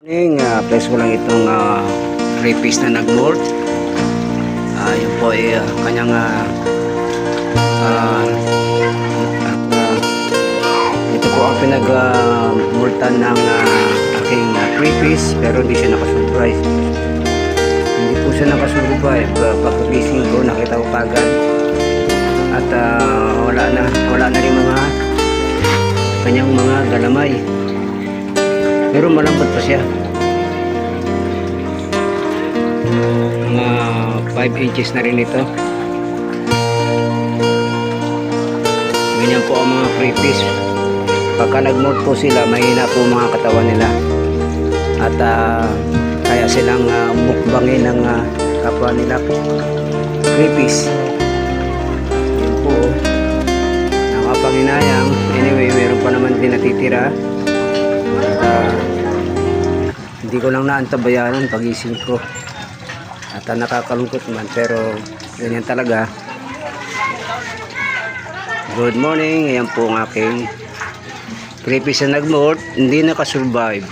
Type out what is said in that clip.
Place ko lang itong 3-piece na nag-molt. Yun po ay kanyang ito po ang pinag-multan ng aking 3-piece, pero hindi siya nakasurvive. Hindi po siya nakasurvive. Pagkagising ko nakita ko kagad at wala na rin mga kanyang mga galamay. Pero malambot pa siya. Mga 5 inches na rin ito. Ganyan po ang mga 3-piece. Pagka nag-molt po sila, mahina po mga katawan nila. At kaya silang mukbangin ng kapwa nila 3-piece. Yun po. Nakapanginayang. Anyway, meron pa naman din natitira. Hindi ko lang naantabayanan pagising ko at nakakalungkot man, pero ganyan talaga. Good morning. Ayan po ang aking 3-piece na nag-molt, hindi nakasurvive.